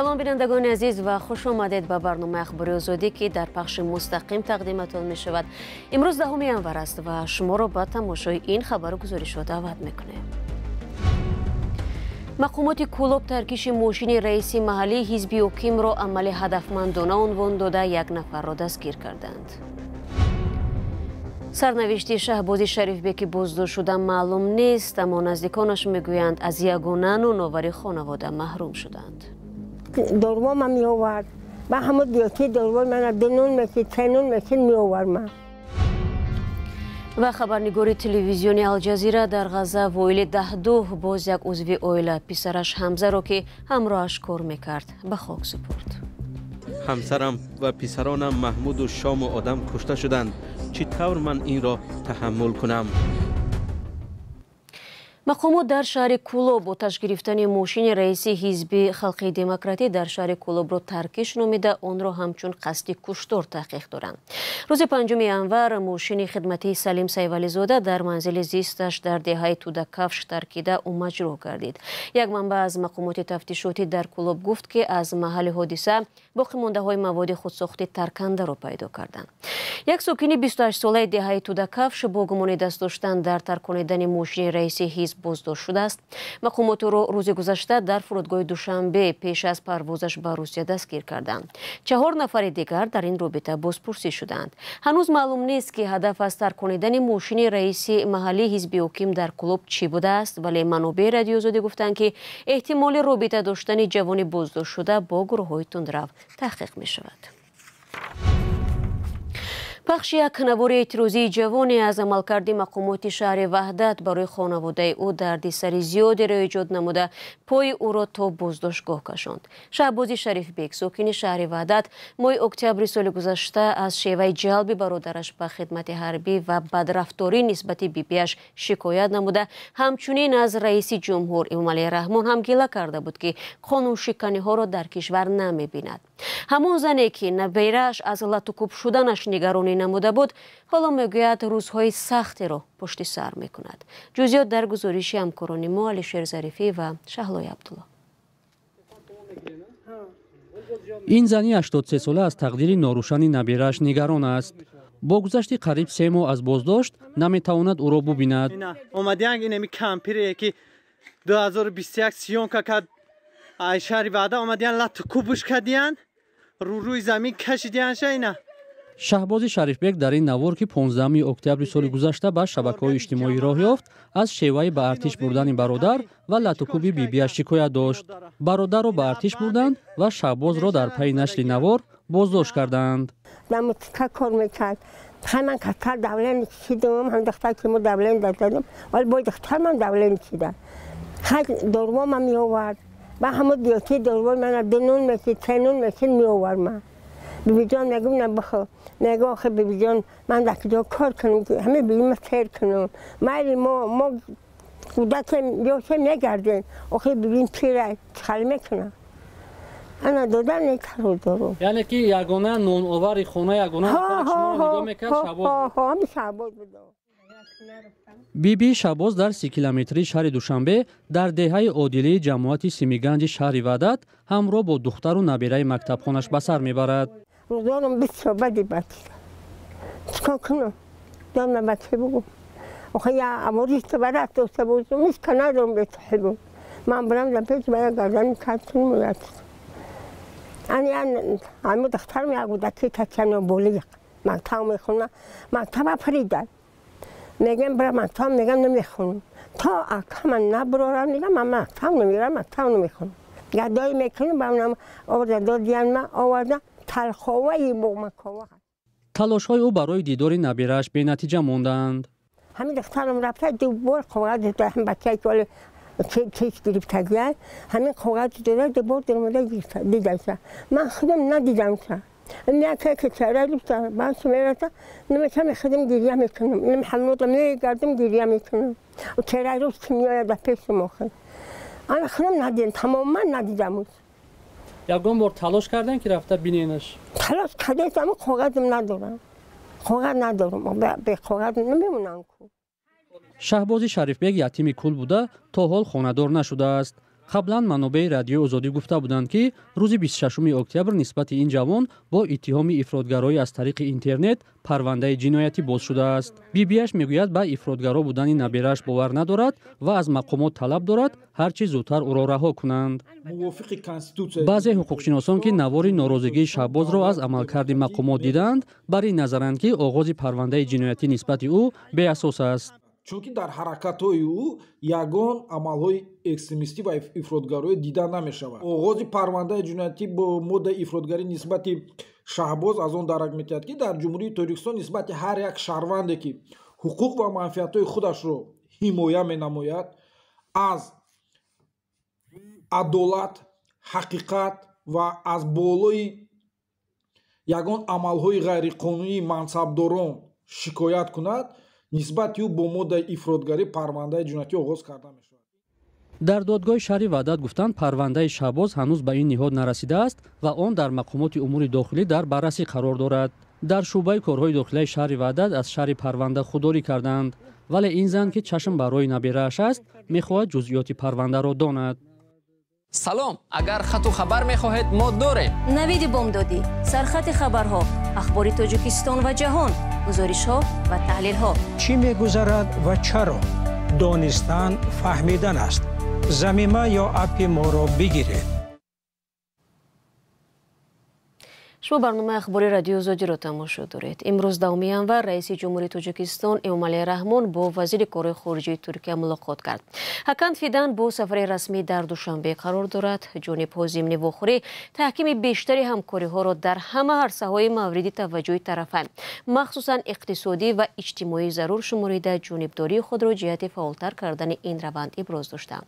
салом бинандагони азиз ва хуш омадед ба барномаи ахбори озодӣ ки дар пахши мустақим тақдиматон мешавад. имрӯз 10 январ аст ва шуморо ба тамошои ин хабару гузоришҳо даъват мекунем. мақомоти кӯлоб таркиши мошини раиси маҳаллии ҳизби ҳокимро амали ҳадафмандона унвон дода як нафарро дастгир карданд. сарнавишти шаҳбози шарифбеки боздошт шуда маълум нест, аммо наздиконаш мегӯянд аз ягона ноновари хонавода маҳрум шуданд. داروام می آورد و همون دیوتی داروام من دنون میشید چنون میشید می آورد من. ва хабарнигори телевизиони алҷазира дар ғаза воили даҳдӯҳ боз як узви оила писараш ҳамзаро ки ҳамроҳаш кор мекард ба хок супурд. ҳамсарам ва писаронам маҳмуду шому одам кушта шуданд. чӣ тавр ман инро таҳаммул кунам? мақомот дар шаҳри кӯлоб оташ гирифтани мошини раиси ҳизби халқи демократӣ дар шаҳри кӯлобро таркиш номида онро ҳамчун қасди куштор таҳқиқ доранд. рӯзи 5 январ мошини хидматии Салим Сайвализода дар манзили зисташ дар деҳаи Тудакафш таркида умаҷроҳ гардид. як манбаъ аз мақомоти тафтишотӣ дар кӯлоб гуфт ки аз маҳалли ҳодиса боқимондаҳои маводи худсохти таркандаро пайдо карданд. як сокини 28-солаи деҳаи Тудакафш бо гумони даст доштан дар тарконидани мошини раиси ҳизб боздошт шудааст. мақомот ӯро рӯзи гузашта дар фурудгоҳи Душанбе пеш аз парвозаш ба Русия дастгир карданд. 4 нафари дигар дар ин робита бозпурсӣ шуданд. ҳанӯз маълум нест ки ҳадаф аз тарконидани мошини раиси маҳаллии ҳизби ҳоким дар кӯлоб чӣ будааст, вале манобеъи радиои Озодӣ гуфтанд ки эҳтимоли робита доштани ҷавони боздоштшуда бо гурӯҳҳои тундрав таҳқиқ мешавад. пахши як навори эътирозии ҷавоне аз амалкарди мақомоти шаҳри Ваҳдат барои хонаводаи ӯ дардисари зиёдеро эҷод намуда пои ӯро то боздоштгоҳ кашонд. шаҳбози Шарифбек сокини шаҳри Ваҳдат моҳи октябри соли гузашта аз шеваи ҷалби бародараш ба хидмати ҳарбӣ ва бадрафторӣ нисбати бибиаш шикоят намуда ҳамчунин аз раиси ҷумҳур Эмомалӣ Раҳмон ҳам гила карда буд ки қонуншиканиҳоро дар кишвар намебинад. ҳамон зане ки наберааш аз латукуб шуданаш нигаронӣ намуда буд, ҳоло мегӯяд рӯзҳои сахтеро пушти сар мекунад. ҷузъиёт дар гузориши ҳамкорони мо Алишер Зарифӣ ва Шаҳлои Абдулло. ин зани 83 сола аз тақдири норӯшани наберааш нигарон аст. бо гузашти қариб 3 моҳ аз боздошт наметавонад ӯро бубинад. омадианг инеми кампире ки 2021 сиёнка кард шаҳри Ваҳда омадиан латукубуш кардиян рӯи замин кашидиян ина. шаҳбози Шарифбек дар ин навор ки 15 октябри соли гузашта ба шабакаҳои иҷтимоӣ роҳ ёфт, аз шеваи ба артиш бурдани бародар ва латукуби бибиаш шикоят дошт. бародарро ба артиш бурданд ва шаҳбозро дар пайи нашри навор боздошт карданд. کار میکرد من کتر دولن چیدم هم دختر که ما دولن دادم ولی با دختر من دولن چیدم خیلی داروام می آورد و همون دیوتی داروام من دنون میشید چنون میشید می آورد من بیبی جان نگم نبخو نگه آخه بیبی جان من در کجا کار کنم همه بیبی سیر کنم مالی ما کودکم یوشم نگردیم آخه بیبیم پیره چخل میکنم انا دادن نیکارو دارم یعنی که یگانه نون آوری خونه یگانه نفر شما نگاه میکرد شهباز همه شهباز بود. بیبی شهباز در 30 کیلومتری شهر دوشنبه در دهه عادلی جماعت سیمیگنج شهر وحدت همراه با دختر و نبیره مکتبخانش به سر میبرد. روزانم 20 بدی بچه چیکار کنم؟ دارم بچه بگم آخه یا اموریش تو برات دوسته بودم نیست که ندارم بچه من برم در پیش باید گردنی کتون میاد همه دختر میگوید که کچنو بولیق مکتب میخونم مکتب پریدن میگم برای مکتب میگم نمیخونم تا اکا من نبرارم میگم من مکتب نمیرم مکتب نمیخونم گدایی میکنم با اونم آورده دادیان من آورده تلخوهی بومکوه تلاش‌های او برای دیدار نبیره‌اش بی‌نتیجه ماندند. همین دخترم رفته دو بار کاغذ داده هم بچه‌ای که چیز گرفته گیاه همین کاغذ داده دو بار در اومده دیدم من خودم ندیدم نه که چهره رفته باش میرفته نمی‌شم خودم گریه میکنم نمی‌حملم نمی‌گردم گریه میکنم و چهره روز که میآید پیش مخه آن خودم ندیدم تماما ندیدم یگان بار تلاش کردن که رفته بینینش تلاش کردم اما کاغذم ندارم به کاغذ نمیمونم شهباز شریفبек یتیمی کول بوده تا حال خانه‌دار نشده است. қаблан манобаи радиои озодӣ гуфта буданд ки рӯзи 26 октябр нисбати ин ҷавон бо иттиҳоми ифротгароӣ аз тариқи интернет парвандаи ҷиноятӣ боз шудааст. бибияш мегӯяд ба ифротгаро будани наберааш бовар надорад ва аз мақомот талаб дорад ҳарчи зудтар ӯро раҳо кунанд. баъзе ҳуқуқшиносон ки навори норозигии Шаҳбозро аз амалкарди мақомот диданд, бар ин назаранд ки оғози парвандаи ҷиноятӣ нисбати ӯ беасос аст. чунки дар ҳаракатҳои ӯ ягон амалҳои экстремистӣ ва ифротгароӣ дида намешавад. оғози парвандаи ҷиноятӣ бо моддаи ифротгарӣ нисбати Шаҳбоз аз он дарак метиҳад ки дар ҷумҳурии Тоҷикистон нисбати ҳар як шаҳрванде ки ҳуқуқ ва манфиатҳои худашро ҳимоя менамояд, аз адолат, ҳақиқат ва аз болои ягон амалҳои ғайриқонунии мансабдорон шикоят кунад, нисбати ӯ бо моддаи ифротгарӣ парвандаи ҷиноятӣ оғоз карда мешавад. дар додгоҳи шаҳри Ваҳдат гуфтанд, парвандаи Шаҳбоз ҳанӯз ба ин ниҳод нарасидааст ва он дар мақомоти умури дохилӣ дар баррасӣ қарор дорад. дар шӯъбаи корҳои дохилияи шаҳри Ваҳдат аз шаҳри парванда худдорӣ карданд, вале ин зан ки чашм барои наберааш аст, мехоҳад ҷузъиёти парвандаро донад. салом, агар хату хабар мехоҳед мо дорем. навиди бомдодӣ, сархати хабарҳо, ахбори Тоҷикистон ва ҷаҳон, гузоришҳо ва таҳлилҳо. чӣ мегузарад ва чаро? донистан фаҳмидан аст. замима ё апи моро бигиред. шумо барномаи ахбори радиои озодиро тамошо доред. имрӯз 10 январ раиси ҷумҳурии Тоҷикистон Эмомалӣ Раҳмон бо вазири кори хориҷии Туркия мулоқот кард. Ҳакан Фидан бо сафари расмӣ дар Душанбе қарор дорад. ҷонибҳо зимни вохӯрӣ таҳкими бештари ҳамкориҳоро дар ҳама арсаҳои мавриди таваҷҷӯҳи тарафайн, махсусан иқтисодӣ ва иҷтимоӣ зарур шуморида, ҷонибдории худро ҷиҳати фаъолтар кардани ин раванд иброз доштанд.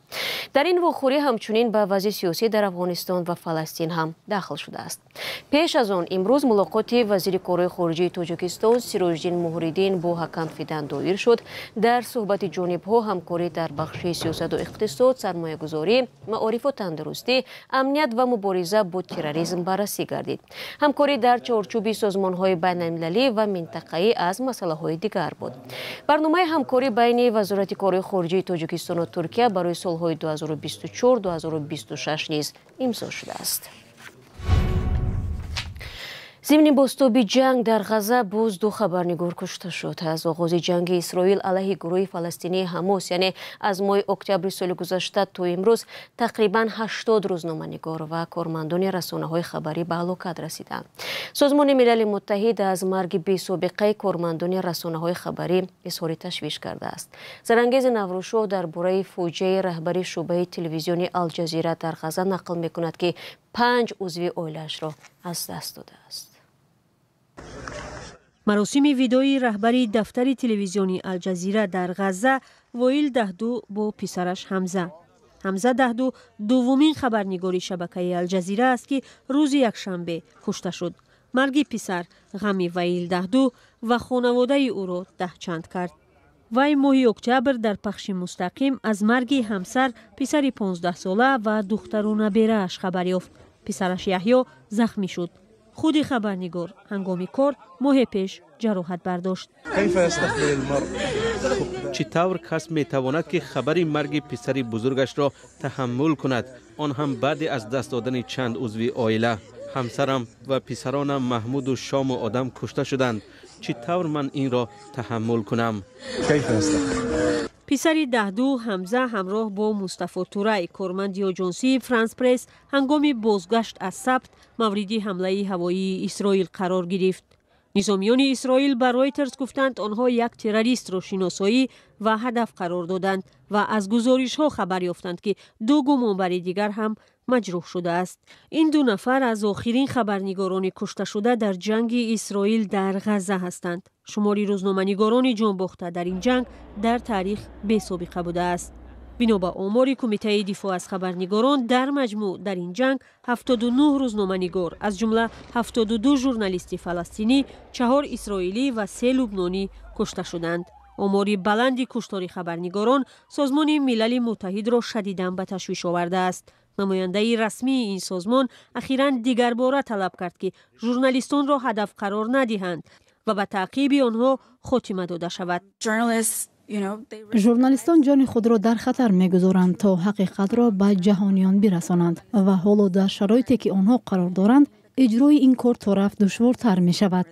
дар ин вохӯрӣ ҳамчунин ба вазъи сиёсӣ дар Афғонистон ва Фаластин ҳам дахл шудааст. пеш аз он имрӯз мулоқоти вазири кори хориҷии Тоҷикистон Сироҷдин Муҳриддин бо Ҳакан Фидан доир шуд. дар суҳбати ҷонибҳо ҳамкорӣ дар бахши сиёсату иқтисод, сармоягузорӣ, маорифу тандурустӣ, амният ва мубориза бо терроризм баррасӣ гардид. ҳамкорӣ дар чорчӯби созмонҳои байналмилалӣ ва минтақаӣ аз масъалаҳои дигар буд. барномаи ҳамкорӣ байни Вазорати кори хориҷии Тоҷикистону Туркия барои солҳои 2024-2026 низ имзо шудааст. зимни бостоби ҷанг дар Ғаза боз ду хабарнигор кушта шуд. аз оғози ҷанги Исроил алайҳи гурӯҳи фаластинии Ҳамос, яъне аз моҳи октябри соли гузашта то имрӯз тақрибан 80 рӯзноманигор ва кормандони расонаҳои хабарӣ ба ҳалокат расиданд. созмони милали муттаҳид аз марги бесобиқаи кормандони расонаҳои хабарӣ изҳори ташвиш кардааст. Зарангез Наврӯшоҳ дар бораи фоҷиаи раҳбари шӯъбаи телевизиони Алҷазира дар Ғаза нақл мекунад ки 5 узви оилаашро аз даст додааст. маросими видои раҳбари дафтари телевизиони Алҷазира дар Ғаза Воил Даҳду бо писараш Ҳамза Даҳду дуввумин хабарнигори шабакаи Алҷазира аст ки рӯзи якшанбе кушта шуд. марги писар ғами Воил Даҳду ва хонаводаи ӯро даҳчанд кард. вай моҳи октябр дар пахши мустақим аз марги ҳамсар, писари 15-сола ва духтару наберааш хабар ёфт. писараш Яҳьё захмӣ шуд. худи хабарнигор ҳангоми кор моҳе пеш ҷароҳат бардошт. чӣ тавр кас метавонад ки хабари марги писари бузургашро таҳаммул кунад, он ҳам баъди аз даст додани чанд узви оила? ҳамсарам ва писаронам Маҳмуду Шому одам кушта шуданд. чӣ тавр ман инро таҳаммул кунам? писари Даҳду Ҳамза ҳамроҳ бо Мустафо Турай, корманди оҷонсии Франс Пресс, ҳангоми бозгашт аз сабт мавриди ҳамлаи ҳавоии Исроил қарор гирифт. низомиёни Исроил ба Reuters гуфтанд, онҳо як террористро шиносоӣ ва ҳадаф қарор доданд ва аз гузоришҳо хабар ёфтанд ки ду гумонбари дигар ҳам маҷрӯҳ шудааст. ин ду нафар аз охирин хабарнигорони кушташуда дар ҷанги Исроил дар Ғаза ҳастанд. шумори рӯзноманигорони ҷонбохта дар ин ҷанг дар таърих бесобиқа будааст. бино ба омори Кумитаи дифоъ аз хабарнигорон, дар маҷмӯъ дар ин ҷанг 79 рӯзноманигор, аз ҷумла 72 журналисти фаластинӣ, 4 исроилӣ ва 3 лубнонӣ кушта шуданд. омори баланди куштори хабарнигорон Созмони Милали Муттаҳидро шадидан ба ташвиш овардааст. намояндаи расмии ин созмон ахиран дигарбора талаб кард ки журналистонро ҳадаф қарор надиҳанд ва ба таъқиби онҳо хотима дода шавад. ژورنالیستان جان خود را در خطر می‌گذارند تا حقیقت را به جهانیان برسانند و حالا در شرایطی که آنها قرار دارند اجرای این کار تا رفت دشوارتر می‌شود.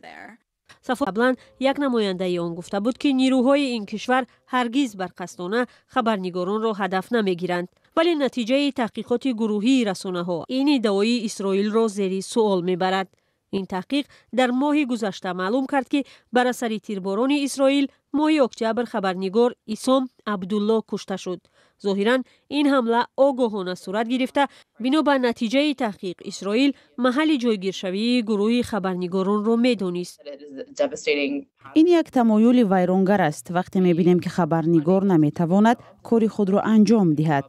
قبلا یک نماینده آن گفته بود که نیروهای این کشور هرگز برقصدانه خبرنگاران را هدف نمیگیرند، ولی نتیجه تحقیقات گروهی رسانه‌ها این ادعای اسرائیل را زیر سوال میبرد. این تحقیق در ماه گذشته معلوم کرد که بر اثر تیرباران اسرائیل ماه اکتبر خبرنگار ایسام عبدالله کشته شد. ظاهراً این حمله آگاهانه صورت گرفته، بنا به نتیجه تحقیق اسرائیل محل جایگیرشوی گروه خبرنگاران را می‌دانست. این یک تمایل ویرانگر است وقتی می‌بینیم که خبرنگار نمی‌تواند کاری خود را انجام دهد.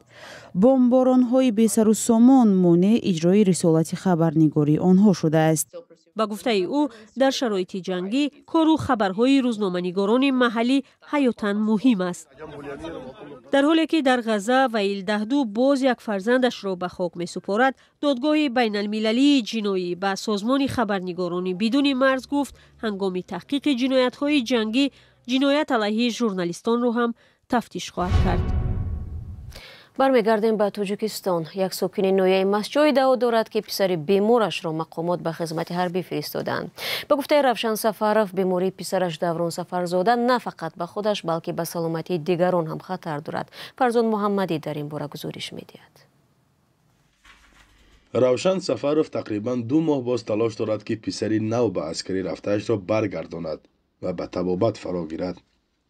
بمباران‌های بی‌سر و سامان مانع اجرای رسالت خبرنگاری آنها شده است. با گفته او در شرایط جنگی کار و خبرهای روزنامه‌نگاران محلی حیاتاً مهم است. در حالی که در غزه و ایلدهدو باز یک فرزندش را به خاک می‌سپارد، دادگاه بین المللی جنایی به سازمان خبرنگاران بدون مرز گفت هنگام تحقیق جنایت‌های جنگی جنایت علیه ژورنالیستان را هم تفتیش خواهد کرد. برمیگردیم به تاجیکستان. یک ساکن نویه مسجد ادعا دارد که پسر بیمارش را مقامات به خدمت حربی فرستادند. به گفته روشن سفروف، بیماری پسرش دوران سفرزاده نه فقط به خودش بلکه به سلامتی دیگران هم خطر دارد. فرزان محمدی در این باره گزارش می‌دهد. روشن سفروف تقریباً 2 ماه باز تلاش دارد که پسری نو به عسکری رفته‌اش را برگرداند و به طبابت فرا گیرد.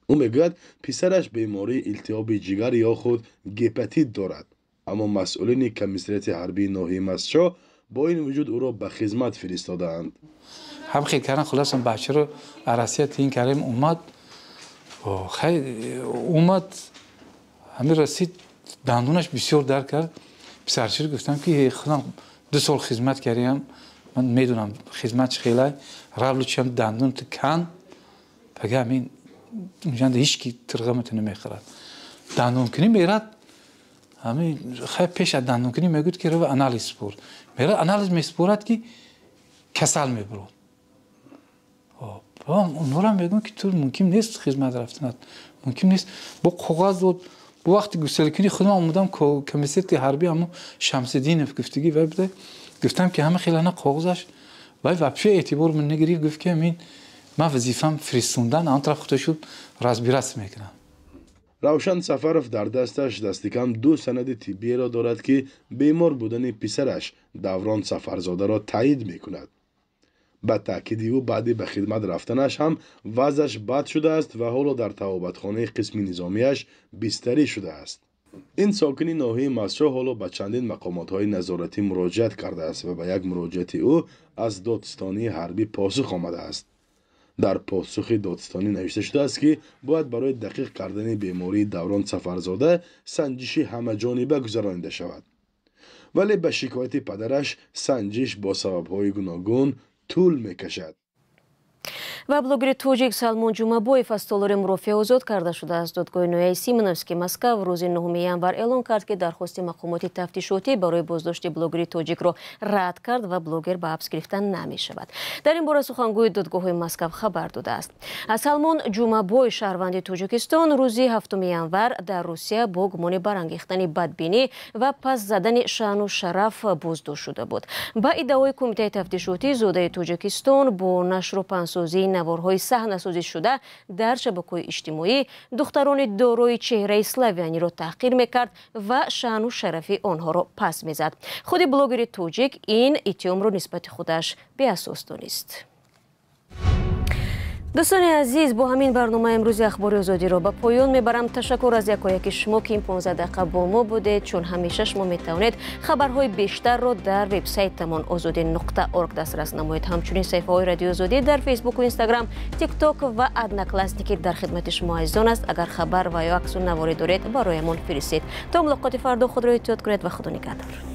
او میگوید پسرش بیماری التهاب جگر یا خود گپاتیت دارد، اما مسئولین کمیسریت حربی ناحیه مسجد با این وجود او را به خدمت فرستادند. هم خیلی کردن، خلاص بچه رو عرصیت این کردیم اومد همین رسید دندونش بسیار درد کرد. پسرچه گفتم که خودم 2 سال خدمت کردیم، من میدونم خدمت خیلی رابلو چم دندون تو کن بگه همین اونجا هیچ کی ترغمت نمیخورد. دندون کنی میرد همین خیلی پیش از دندون کنی میگوید که رو انالیز برد، میرد انالیز میسپورد که کسل میبرد. اونها را میگن که تو ممکن نیست خدمت رفتنت، ممکن نیست با کاغذ و با وقتی گسل کنی خودم آمدم کمیسیت حربی اما شمس‌الدین گفتگی و بده گفتم که همه خیلی نه کاغذش ولی وبشه اعتبار من نگرفت. گفت که امین من وظیفم فرستوندن آن طرف خودشو راز بیراست میکنم. روشن سفروف در دستش دست کم 2 سند طبی را دارد که بیمار بودن پسرش دوران سفرزاده را تایید میکند. با تاکید او بعد به خدمت رفتنش هم وضعش بد شده است و حالا در طبابتخانه قسم نظامیش بستری شده است. این ساکن ناحیه مسجد حالا به چندین مقامات‌های نظارتی مراجعت کرده است و به یک مراجعت او از دادستانی حربی پاسخ آمده است. در پاسخ دادستانی نوشته شده است که باید برای دقیق کردن بیماری دوران سفرزاده سنجش همه جانبه گذرانیده شود. ولی به شکایت پدرش سنجش با سبب‌های گوناگون طول می‌کشد. و блогери توجیک سلمان جمعبویف از طالور مرافع آزاد کرده شده است. دادگاه نویه سیمونوفسکی مسکو روز 9 ینور اعلام کرد که درخواست مقامات تفتیشاتی برای بازداشت بلوگری توجیک را رد کرد و بلوگر به حبس گرفتن نمی شود. در این باره سخنگوی دادگاه مسکو خبر داده است. سلمان جمعبوی شهروند تاجیکستان روز 7 ینور در روسیه با گمان برانگیختن بدبینی و پس زدن شأن و شرف بازداشت شده بود. با ادعای کمیته تفتیشاتی زاده تاجیکستان با نشر و پنسازی نوارهای صحنه‌سازی شده در شبکه‌های اجتماعی دختران دارای چهره اسلاویانی را تحقیر می‌کرد و شأن و شرف آنها را پس می‌زد. خود بلوگر توجیک این اتهام را نسبت خودش بی‌اساس دانست. دوستان عزیز، با همین برنامه امروز اخبار آزادی را به پایان میبرم. تشکر از یکایک شما که این 15 دقیقه با ما بودید. چون همیشه شما میتوانید خبرهای بیشتر را در وبسایتمان azadi.org دسترس نمایید. همچنین صفحه های رادیو آزادی در فیسبوک و اینستاگرام، تیک تاک و ادناکلاسنیکی در خدمت شما عزیزان است. اگر خبر و یا عکس و نواری دارید برایمان فرستید. تا ملاقات فردا خود را احتیاط کنید و خدا نگهدار.